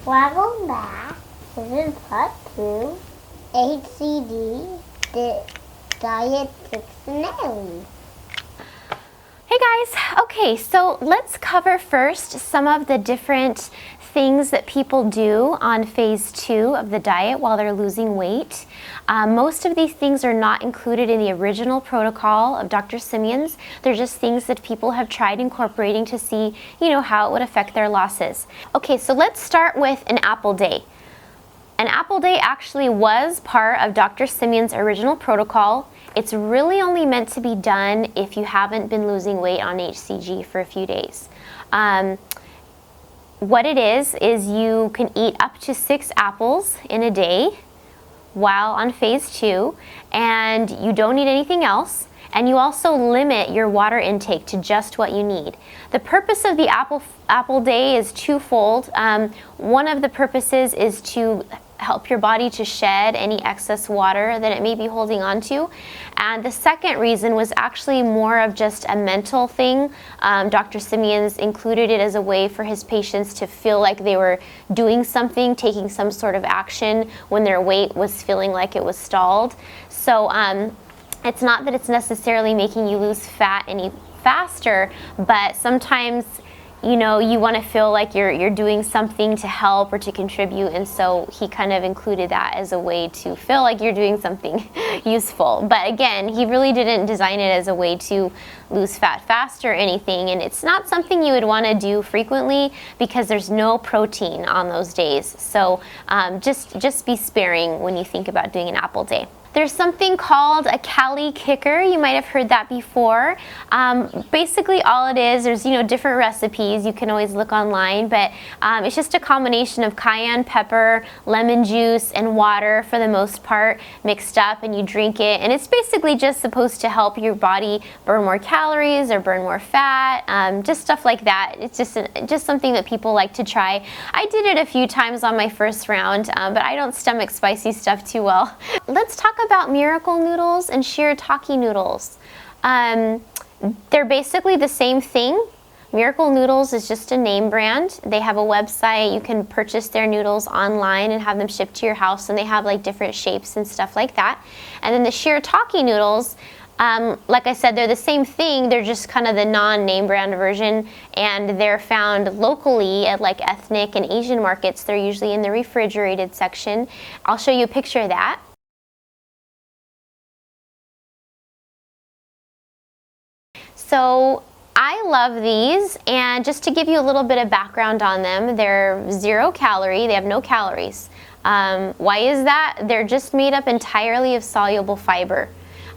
Welcome back. This is part 2. HCG, the diet dictionary. Hey guys, okay, so let's cover first some of the different things that people do on phase 2 of the diet while they're losing weight. Most of these things are not included in the original protocol of Dr. Simeon's. They're just things that people have tried incorporating to see, how it would affect their losses. Okay, so let's start with an apple day. An apple day actually was part of Dr. Simeon's original protocol. It's really only meant to be done if you haven't been losing weight on HCG for a few days. What it is you can eat up to 6 apples in a day while on phase 2, and you don't need anything else, and you also limit your water intake to just what you need. The purpose of the apple day is twofold. One of the purposes is to help your body to shed any excess water that it may be holding on to. And the second reason was actually more of just a mental thing. Dr. Simeon's included it as a way for his patients to feel like they were doing something, taking some sort of action when their weight was feeling like it was stalled. So it's not that it's necessarily making you lose fat any faster, but sometimes you want to feel like you're doing something to help or to contribute, and so he kind of included that as a way to feel like you're doing something useful. But again, he really didn't design it as a way to lose fat fast or anything, and it's not something you would want to do frequently because there's no protein on those days. So just be sparing when you think about doing an apple day. There's something called a calorie kicker. You might have heard that before. Basically all it is, there's different recipes. You can always look online, but it's just a combination of cayenne pepper, lemon juice, and water for the most part mixed up, and you drink it. And it's basically just supposed to help your body burn more calories or burn more fat, just stuff like that. It's just something that people like to try. I did it a few times on my first round, but I don't stomach spicy stuff too well. Let's talk about miracle noodles and shirataki noodles. They're basically the same thing. Miracle Noodles is just a name brand. They have a website. You can purchase their noodles online and have them shipped to your house, and they have like different shapes and stuff like that. And then the shirataki noodles, like I said, they're the same thing. They're just kind of the non-name brand version, and they're found locally at like ethnic and Asian markets. They're usually in the refrigerated section. I'll show you a picture of that. So I love these, and just to give you a little bit of background on them, they're 0 calorie, they have no calories. Why is that? They're just made up entirely of soluble fiber.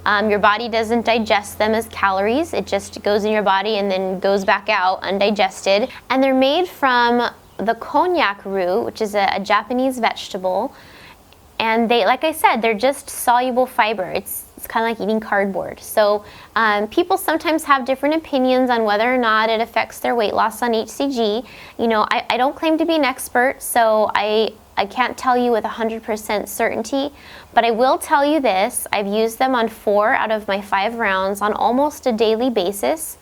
Your body doesn't digest them as calories, it just goes in your body and then goes back out undigested. And they're made from the konjac root, which is a Japanese vegetable. And they, like I said, they're just soluble fiber. It's kind of like eating cardboard. So people sometimes have different opinions on whether or not it affects their weight loss on HCG. I don't claim to be an expert, so I can't tell you with 100% certainty, but I will tell you this. I've used them on 4 out of my 5 rounds on almost a daily basis.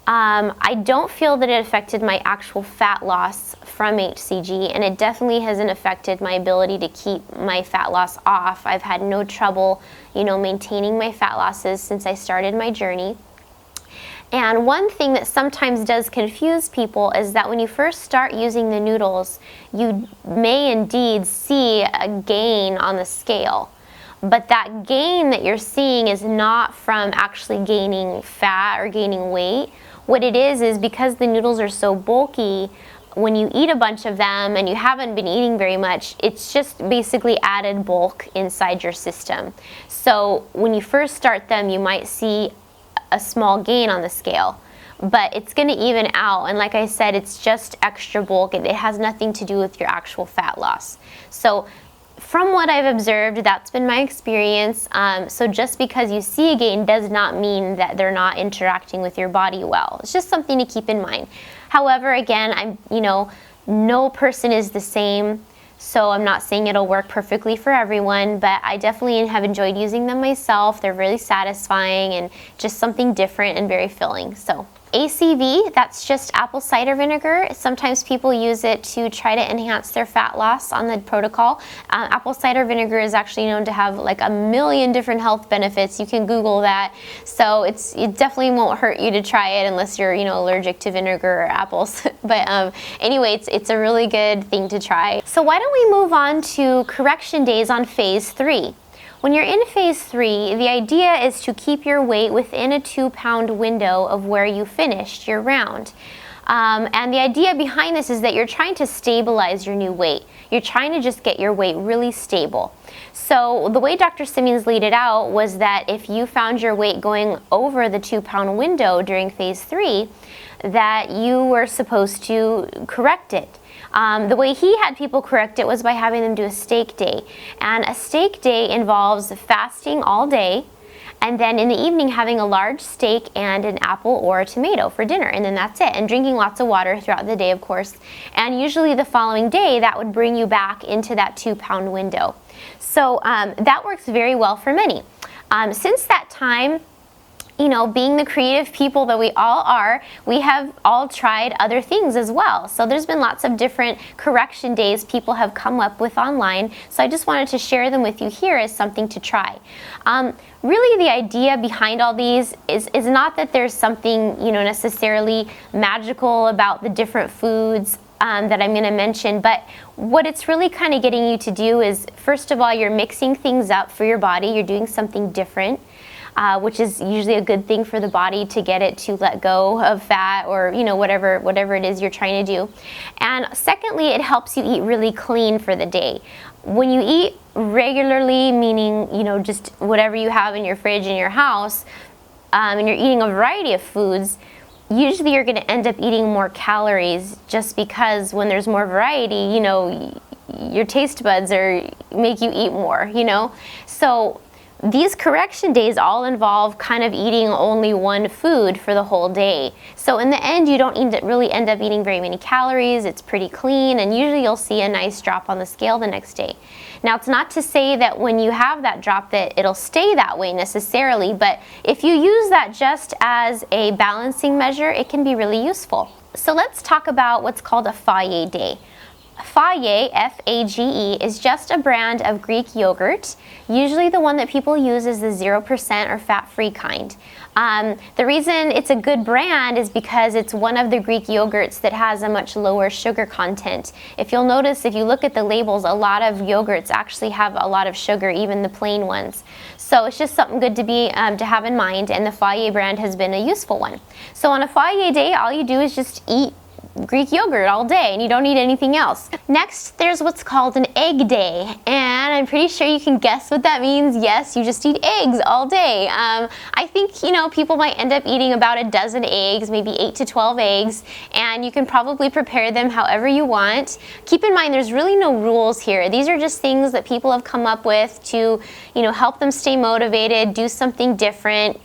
I don't feel that it affected my actual fat loss from HCG, and it definitely hasn't affected my ability to keep my fat loss off. I've had no trouble, maintaining my fat losses since I started my journey. And one thing that sometimes does confuse people is that when you first start using the noodles, you may indeed see a gain on the scale. But that gain that you're seeing is not from actually gaining fat or gaining weight. What it is because the noodles are so bulky, when you eat a bunch of them and you haven't been eating very much, it's just basically added bulk inside your system. So when you first start them, you might see a small gain on the scale, but it's going to even out. And like I said, it's just extra bulk. It has nothing to do with your actual fat loss. So from what I've observed, that's been my experience. So just because you see a gain does not mean that they're not interacting with your body well. It's just something to keep in mind. However, again, no person is the same, so I'm not saying it'll work perfectly for everyone, but I definitely have enjoyed using them myself. They're really satisfying and just something different and very filling. So ACV, that's just apple cider vinegar. Sometimes people use it to try to enhance their fat loss on the protocol. Apple cider vinegar is actually known to have like a million different health benefits. You can Google that. So it definitely won't hurt you to try it unless you're, allergic to vinegar or apples. But anyway, it's a really good thing to try. So why don't we move on to correction days on phase 3? When you're in phase 3, the idea is to keep your weight within a 2-pound window of where you finished your round. And the idea behind this is that you're trying to stabilize your new weight. You're trying to just get your weight really stable. So the way Dr. Simmons laid it out was that if you found your weight going over the 2-pound window during phase 3, that you were supposed to correct it. The way he had people correct it was by having them do a steak day. And a steak day involves fasting all day, and then in the evening having a large steak and an apple or a tomato for dinner, and then that's it. And drinking lots of water throughout the day, of course. And usually the following day, that would bring you back into that 2-pound window. So that works very well for many. Since that time, being the creative people that we all are, we have all tried other things as well. So there's been lots of different correction days people have come up with online. So I just wanted to share them with you here as something to try. Really the idea behind all these is not that there's something, necessarily magical about the different foods that I'm going to mention, but what it's really kind of getting you to do is, first of all, you're mixing things up for your body. You're doing something different. Which is usually a good thing for the body to get it to let go of fat or whatever it is you're trying to do. And secondly, it helps you eat really clean for the day. When you eat regularly, meaning just whatever you have in your fridge in your house, and you're eating a variety of foods, usually you're going to end up eating more calories just because when there's more variety, your taste buds make you eat more, So these correction days all involve kind of eating only one food for the whole day. So in the end, you don't really end up eating very many calories. It's pretty clean, and usually you'll see a nice drop on the scale the next day. Now, it's not to say that when you have that drop that it'll stay that way necessarily, but if you use that just as a balancing measure, it can be really useful. So let's talk about what's called a Fage day. Fage, F-A-G-E, is just a brand of Greek yogurt. Usually the one that people use is the 0% or fat-free kind. The reason it's a good brand is because it's one of the Greek yogurts that has a much lower sugar content. If you'll notice, if you look at the labels, a lot of yogurts actually have a lot of sugar, even the plain ones. So it's just something good to have in mind, and the Fage brand has been a useful one. So on a Fage day, all you do is just eat Greek yogurt all day, and you don't need anything else. Next, there's what's called an egg day, and I'm pretty sure you can guess what that means. Yes, you just eat eggs all day. I think, people might end up eating about a dozen eggs, maybe 8 to 12 eggs, and you can probably prepare them however you want. Keep in mind, there's really no rules here. These are just things that people have come up with to, help them stay motivated, do something different,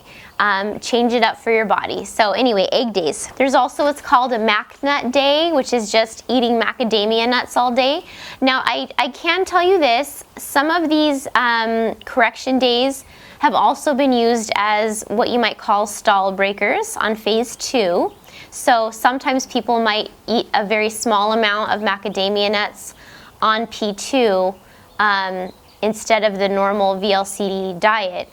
change it up for your body. So anyway, egg days. There's also what's called a mac nut day, which is just eating macadamia nuts all day. Now, I can tell you this, some of these correction days have also been used as what you might call stall breakers on phase 2. So sometimes people might eat a very small amount of macadamia nuts on P2 instead of the normal VLCD diet.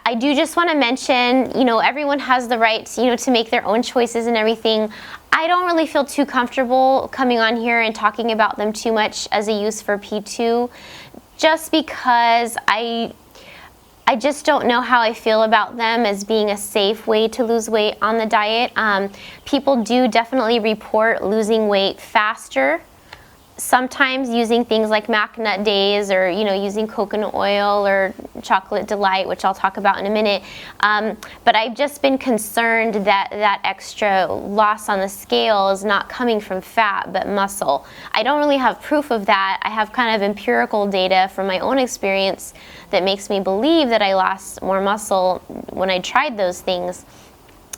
I do just want to mention, everyone has the right, to make their own choices and everything. I don't really feel too comfortable coming on here and talking about them too much as a use for P2, just because I just don't know how I feel about them as being a safe way to lose weight on the diet. People do definitely report losing weight faster, sometimes using things like mac nut days or, using coconut oil or chocolate delight, which I'll talk about in a minute. But I've just been concerned that extra loss on the scale is not coming from fat, but muscle. I don't really have proof of that. I have kind of empirical data from my own experience that makes me believe that I lost more muscle when I tried those things.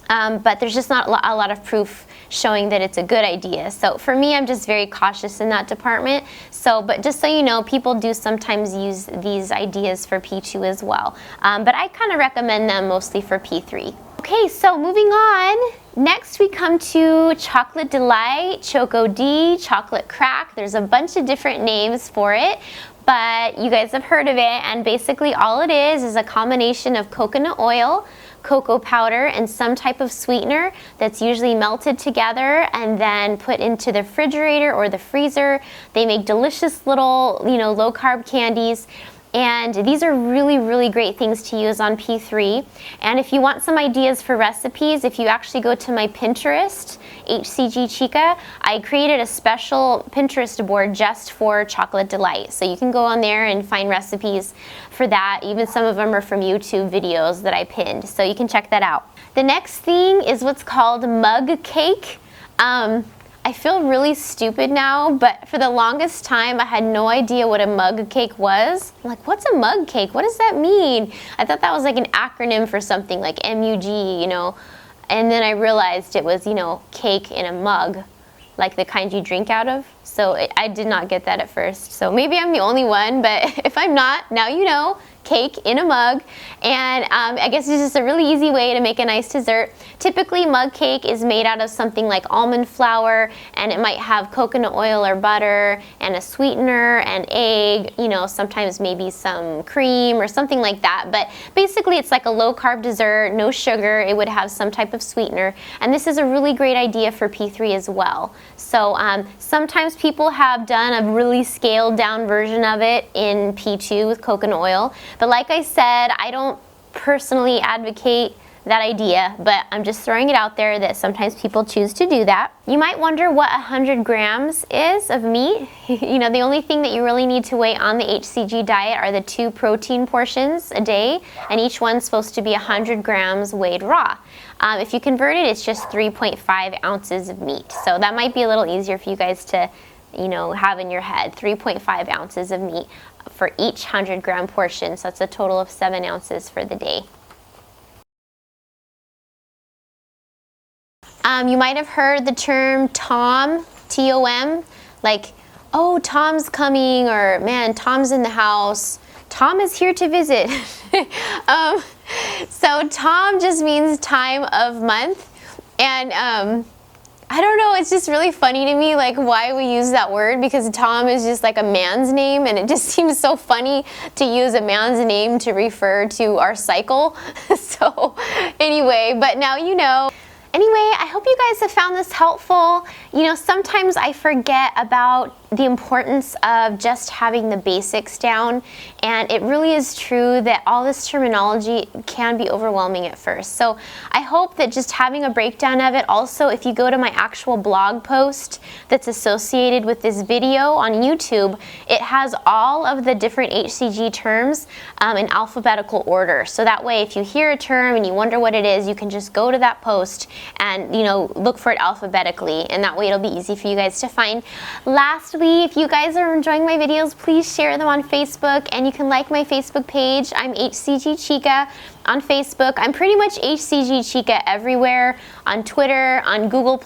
But there's just not a lot of proof showing that it's a good idea. So for me, I'm just very cautious in that department. But just so you know, people do sometimes use these ideas for P2 as well. But I kind of recommend them mostly for P3. Okay, so moving on. Next we come to Chocolate Delight, Choco D, Chocolate Crack. There's a bunch of different names for it, but you guys have heard of it, and basically all it is a combination of coconut oil, cocoa powder, and some type of sweetener that's usually melted together and then put into the refrigerator or the freezer. They make delicious little, low-carb candies. And these are really, really great things to use on P3. And if you want some ideas for recipes, if you actually go to my Pinterest, HCGChica, I created a special Pinterest board just for Chocolate Delight. So you can go on there and find recipes for that. Even some of them are from YouTube videos that I pinned. So you can check that out. The next thing is what's called mug cake. I feel really stupid now, but for the longest time I had no idea what a mug cake was. I'm like, what's a mug cake? What does that mean? I thought that was like an acronym for something like MUG, and then I realized it was, cake in a mug, like the kind you drink out of. So I did not get that at first. So maybe I'm the only one, but if I'm not, now you know. Cake in a mug, and I guess it's just a really easy way to make a nice dessert. Typically mug cake is made out of something like almond flour, and it might have coconut oil or butter and a sweetener and egg, sometimes maybe some cream or something like that, but basically it's like a low-carb dessert, no sugar. It would have some type of sweetener, and this is a really great idea for P3 as well. So sometimes people have done a really scaled down version of it in P2 with coconut oil. But like I said, I don't personally advocate that idea, but I'm just throwing it out there that sometimes people choose to do that. You might wonder what 100 grams is of meat. The only thing that you really need to weigh on the HCG diet are the 2 protein portions a day, and each one's supposed to be 100 grams weighed raw. If you convert it, it's just 3.5 ounces of meat. So that might be a little easier for you guys to have in your head. 3.5 ounces of meat for each 100-gram portion, so that's a total of 7 ounces for the day. You might have heard the term TOM, T-O-M, like, oh, Tom's coming, or man, Tom's in the house. Tom is here to visit. So Tom just means time of month, and I don't know, it's just really funny to me, like, why we use that word, because Tom is just like a man's name, and it just seems so funny to use a man's name to refer to our cycle. So anyway, but now you know. Anyway, I hope you guys have found this helpful. Sometimes I forget about the importance of just having the basics down, and it really is true that all this terminology can be overwhelming at first. So I hope that just having a breakdown of it, also if you go to my actual blog post that's associated with this video on YouTube, it has all of the different HCG terms in alphabetical order. So that way if you hear a term and you wonder what it is, you can just go to that post and look for it alphabetically, and that way it'll be easy for you guys to find. Lastly, if you guys are enjoying my videos, please share them on Facebook, and you can like my Facebook page. I'm HCGChica on Facebook. I'm pretty much HCGChica everywhere, on Twitter, on Google+,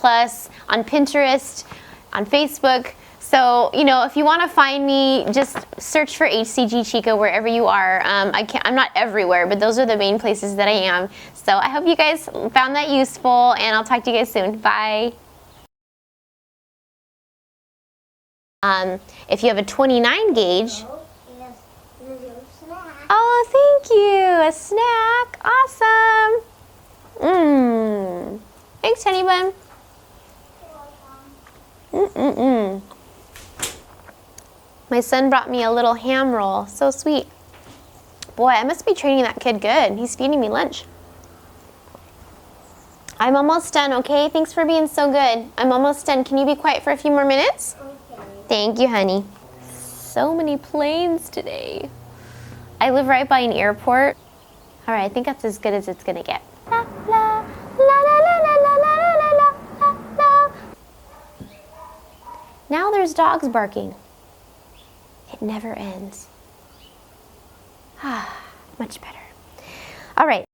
on Pinterest, on Facebook. So, if you want to find me, just search for HCGChica wherever you are. I'm not everywhere, but those are the main places that I am. So I hope you guys found that useful, and I'll talk to you guys soon. Bye. If you have a 29 gauge. Oh, thank you. A snack. Awesome. Thanks, honey bun. My son brought me a little ham roll. So sweet. Boy, I must be training that kid good. He's feeding me lunch. I'm almost done, okay? Thanks for being so good. I'm almost done. Can you be quiet for a few more minutes? Okay. Thank you, honey. So many planes today. I live right by an airport. All right, I think that's as good as it's gonna get. La, la, la, la, la, la, la, la, la, la, la. Now there's dogs barking. It never ends. Much better. All right,